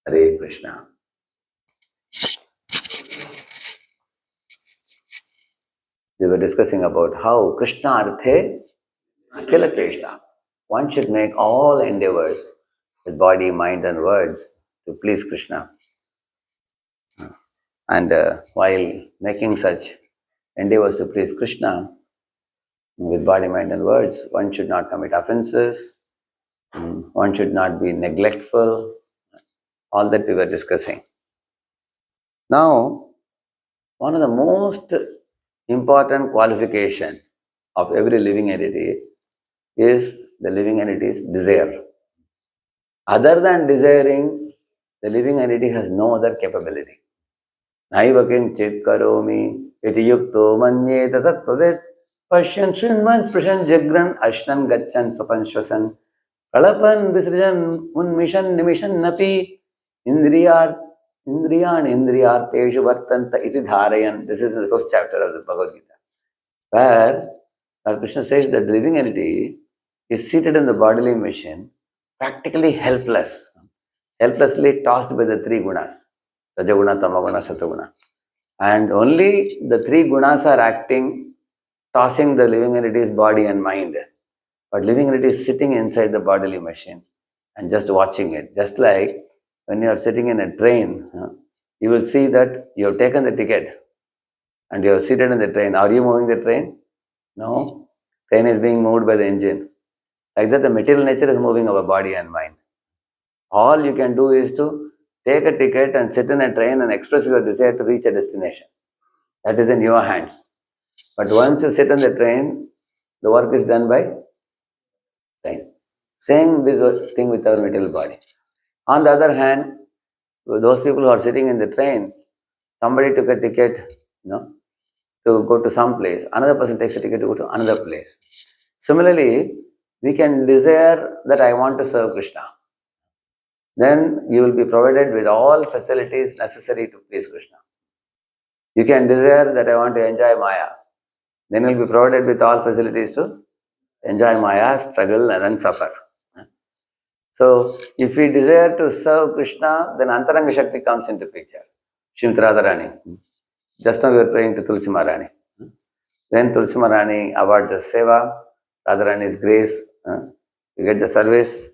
Hare Krishna. We were discussing about how Krishna Arthe Akhila Cheshta. One should make all endeavors with body, mind, and words to please Krishna. And while making such endeavors to please Krishna with body, mind, and words, one should not commit offenses, one should not be neglectful, all that we were discussing. Now, one of the most important qualification of every living entity is the living entity's desire. Other than desiring, the living entity has no other capability. Naiva kinchit karomi iti yukto manyeta tatpavet pashyan shunvan sprishan jagran ashnan gachan swapan shvasan kalapan visrijan unmishan nimishan napi indriyar indriyan indriyarteshu vartanta iti dharayan. This is the 5th chapter of the Bhagavad Gita, where Lord Krishna says that the living entity is seated in the bodily machine, practically helplessly tossed by the three gunas, Rajaguna, Tamaguna, Sataguna. And only the three gunas are acting, tossing the living entity's body and mind. But living entity is sitting inside the bodily machine and just watching it. Just like when you are sitting in a train, you will see that you have taken the ticket and you are seated in the train. Are you moving the train? No. Train is being moved by the engine. Like that, the material nature is moving our body and mind. All you can do is to take a ticket and sit in a train and express your desire to reach a destination. That is in your hands. But once you sit in the train, the work is done by train. Same thing with our material body. On the other hand, those people who are sitting in the train, somebody took a ticket, to go to some place. Another person takes a ticket to go to another place. Similarly, we can desire that I want to serve Krishna. Then you will be provided with all facilities necessary to please Krishna. You can desire that I want to enjoy Maya. Then you will be provided with all facilities to enjoy Maya, struggle, and then suffer. So, if we desire to serve Krishna, then Antaranga Shakti comes into picture. Shrimati Radharani. Just now we were praying to Tulsi Maharani. Then Tulsi Maharani awards the seva, Radharani's grace, we get the service.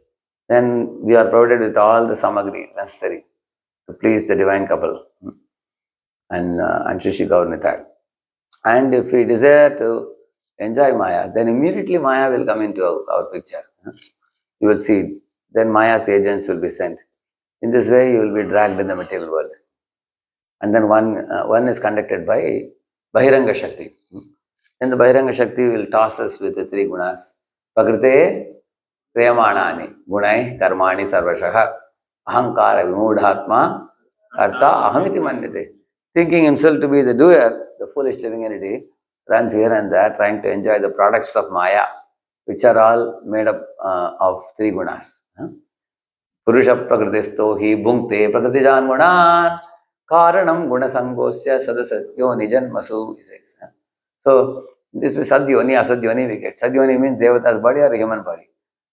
Then we are provided with all the samagri necessary to please the divine couple and Shri Gaurnitai. And if we desire to enjoy Maya, then immediately Maya will come into our picture. You will see, then Maya's agents will be sent. In this way, you will be dragged in the material world. And then one is conducted by Bahiranga Shakti. Then the Bahiranga Shakti will toss us with the three gunas. Prakrite Preyamanani Gunai Karmani Sarvashaha Ahankara Vimudhatma Karta Ahamiti Manyate. Thinking himself to be the doer, the foolish living entity runs here and there trying to enjoy the products of Maya, which are all made up of three gunas. Purusha Prakritisto hi bhunkte Prakritijan gunan Karanam Gunasangosya Sadasatyo Nijan Masu, he says. So, this is Sadyoni, Asadyoni we get. Sadyoni means Devata's body or human body.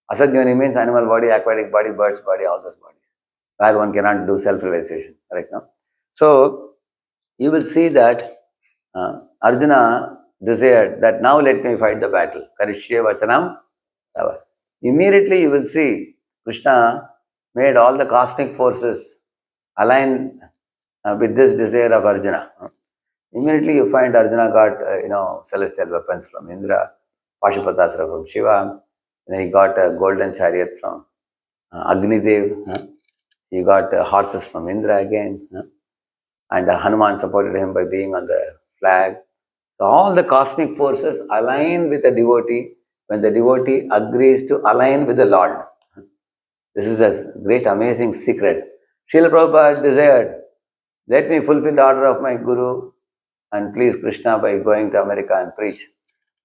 Asadyoni means animal body, aquatic body, bird's body, all those bodies, where one cannot do self-realization, right now. So, you will see that Arjuna desired that now let me fight the battle. Karishye Vachanam. Immediately you will see Krishna made all the cosmic forces align with this desire of Arjuna. Immediately you find Arjuna got celestial weapons from Indra, Pashupatasra from Shiva, and he got a golden chariot from Agnidev. He got horses from Indra again, and Hanuman supported him by being on the flag. So all the cosmic forces align with the devotee when the devotee agrees to align with the Lord. This is a great amazing secret. Srila Prabhupada desired, let me fulfill the order of my Guru and please Krishna by going to America and preach.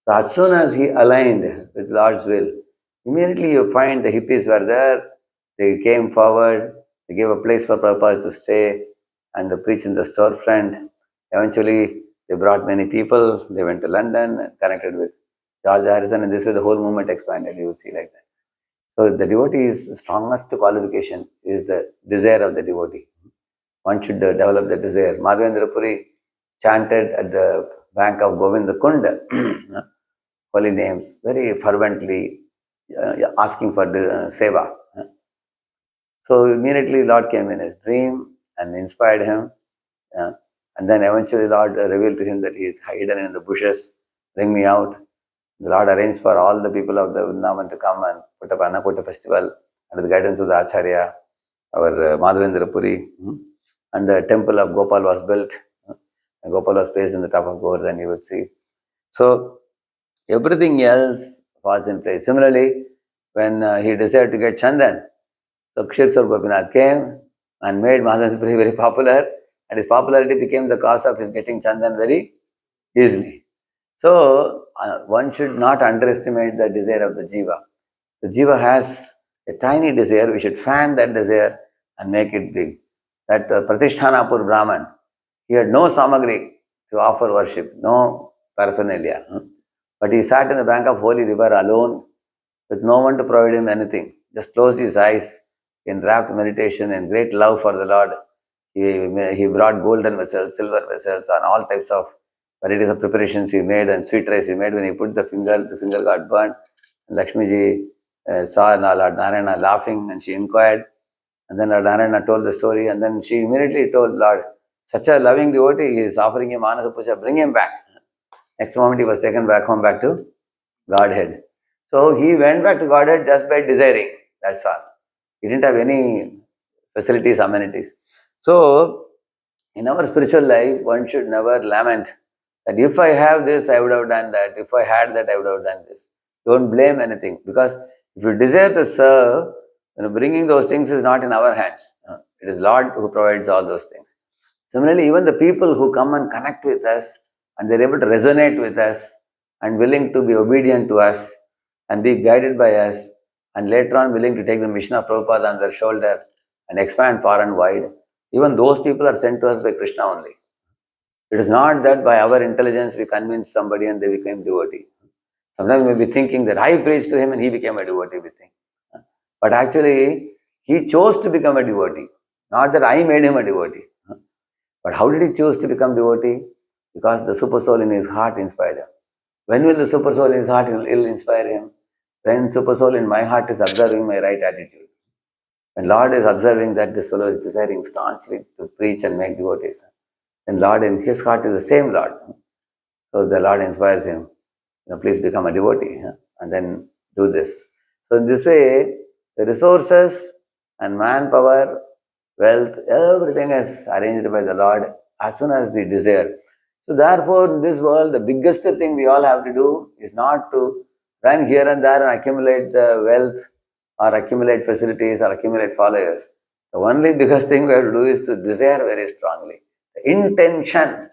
So as soon as he aligned with Lord's will, immediately you find the hippies were there, they came forward, they gave a place for Prabhupada to stay and to preach in the storefront. Eventually, they brought many people, they went to London and connected with George Harrison, and this way the whole movement expanded, you will see like that. So the devotee's strongest qualification is the desire of the devotee. One should develop the desire. Madhavendra Puri chanted at the bank of Govinda Kunda, holy names, very fervently, asking for the seva. So immediately Lord came in his dream and inspired him. And then eventually Lord revealed to him that he is hidden in the bushes. Bring me out. The Lord arranged for all the people of the Vrindavan to come and put up Annakota festival under the guidance of the Acharya, our Madhavendra Puri. And the temple of Gopal was built. And Gopal was placed in the top of Govardhan, you would see. So everything else was in place. Similarly, when he decided to get Chandan, so Kshirthar Gopinath came and made Madhavendra Puri very popular, and his popularity became the cause of his getting Chandan very easily. So one should not underestimate the desire of the jiva. The jiva has a tiny desire. We should fan that desire and make it big. That Pratishthanapur Brahman, he had no samagri to offer worship, no paraphernalia. But he sat in the bank of holy river alone with no one to provide him anything. Just closed his eyes in rapt meditation and great love for the Lord. He brought golden vessels, silver vessels, and all types of varieties of preparations he made and sweet rice he made. When he put the finger got burnt. Lakshmi ji saw Lord Narayana laughing and she inquired. And then Lord Narayana told the story, and then she immediately told Lord, such a loving devotee, he is offering him Manasa Puja, bring him back. Next moment he was taken back home, back to Godhead. So he went back to Godhead just by desiring, that's all. He didn't have any facilities, amenities. So, in our spiritual life, one should never lament that if I have this, I would have done that. If I had that, I would have done this. Don't blame anything, because if you desire to serve, bringing those things is not in our hands. It is Lord who provides all those things. Similarly, even the people who come and connect with us and they're able to resonate with us and willing to be obedient to us and be guided by us, and later on willing to take the mission of Prabhupada on their shoulder and expand far and wide, even those people are sent to us by Krishna only. It is not that by our intelligence we convince somebody and they became devotee. Sometimes we may be thinking that I preached to him and he became a devotee, we think. But actually, he chose to become a devotee, not that I made him a devotee. But how did he choose to become devotee? Because the super soul in his heart inspired him. When will the super soul in his heart will inspire him? When super soul in my heart is observing my right attitude. When Lord is observing that this fellow is desiring staunchly to preach and make devotees, then Lord in his heart is the same Lord. So the Lord inspires him, please become a devotee and then do this. So in this way, the resources and manpower, wealth, everything is arranged by the Lord as soon as we desire. So therefore, in this world, the biggest thing we all have to do is not to run here and there and accumulate the wealth or accumulate facilities or accumulate followers. The only biggest thing we have to do is to desire very strongly. The intention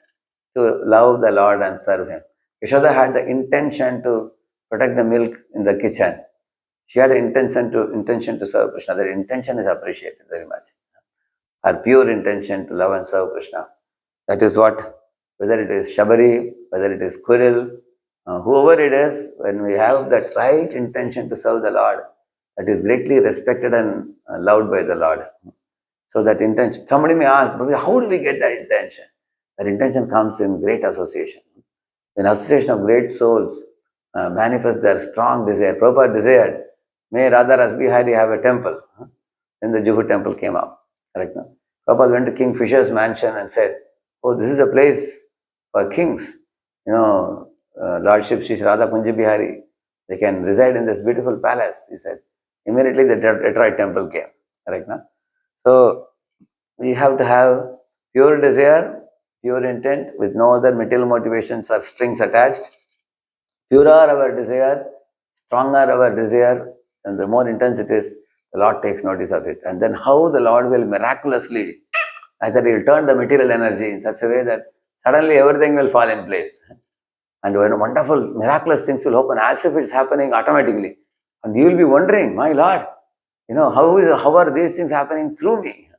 to love the Lord and serve Him. Yashoda had the intention to protect the milk in the kitchen. She had an intention to serve Krishna. That intention is appreciated very much. Her pure intention to love and serve Krishna. That is what, whether it is Shabari, whether it is Kuril, whoever it is, when we have that right intention to serve the Lord, that is greatly respected and loved by the Lord. So that intention, somebody may ask, how do we get that intention? That intention comes in great association. When association of great souls manifest their strong desire, proper desire, may Radha Rasbihari have a temple. Then the Juhu temple came up. Correct? No? Prabhupada went to King Fisher's mansion and said, oh, this is a place for kings. Lordship Shri Radha Kunji Bihari, they can reside in this beautiful palace, he said. Immediately the Detroit temple came. Correct? No? So, we have to have pure desire, pure intent with no other material motivations or strings attached. Purer our desire, stronger our desire, and the more intense it is, the Lord takes notice of it. And then how the Lord will miraculously, either He will turn the material energy in such a way that suddenly everything will fall in place. And when wonderful, miraculous things will happen as if it's happening automatically. And you will be wondering, my Lord, how are these things happening through me?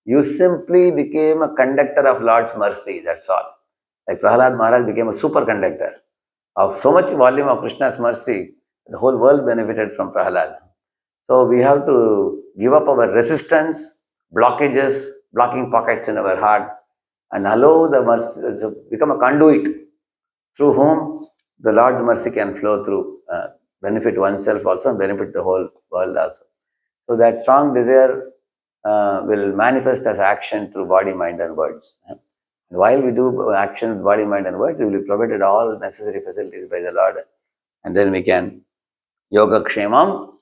You simply became a conductor of Lord's mercy, that's all. Like Prahlad Maharaj became a superconductor of so much volume of Krishna's mercy, the whole world benefited from Prahlad. So we have to give up our resistance, blockages, blocking pockets in our heart, and allow the mercy to become a conduit through whom the Lord's mercy can flow through, benefit oneself also and benefit the whole world also. So that strong desire will manifest as action through body, mind, and words. And while we do action with body, mind, and words, we will be provided all necessary facilities by the Lord, and then we can yoga kshemam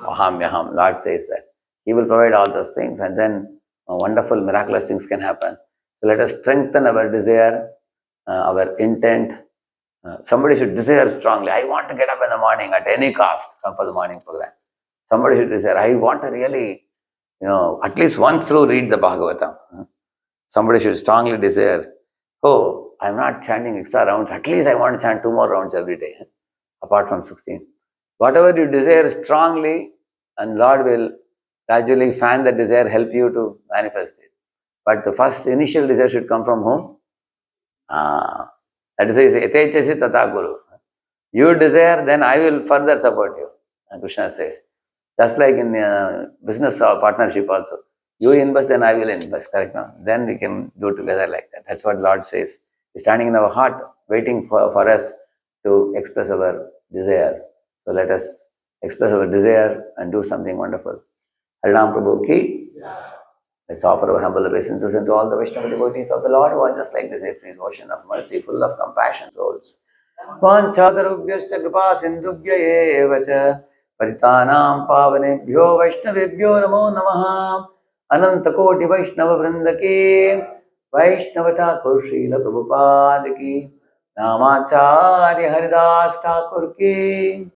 ahamyaham. Lord says that He will provide all those things, and then wonderful, miraculous things can happen. So let us strengthen our desire, our intent. Somebody should desire strongly. I want to get up in the morning at any cost. Come for the morning program. Somebody should desire. I want to really, at least once through read the Bhagavatam. Somebody should strongly desire. Oh, I'm not chanting extra rounds. At least I want to chant 2 more rounds every day, apart from 16. Whatever you desire strongly, and Lord will gradually fan the desire, help you to manifest it. But the first initial desire should come from whom? That is, yatechasi tata guru. You desire, then I will further support you. Krishna says. Just like in business or partnership also. You invest, then I will invest. Correct now? Then we can do together like that. That's what Lord says. He's standing in our heart, waiting for us to express our desire. So let us express our desire and do something wonderful. Harinam Prabhu ki. Let's offer our humble obeisances unto all the Vaishnava devotees of the Lord who are just like this April ocean of mercy, full of compassion souls. Vanchadarubhyascha kripa sindhubhya evacha परितानां पावनेभ्यो वैष्णवेभ्यो नमो नमः. अनंत कोटि वैष्णव वृंद की वैष्णव ठाकुर श्रील प्रभुपाद की नामाचार्य हरिदास ठाकुर की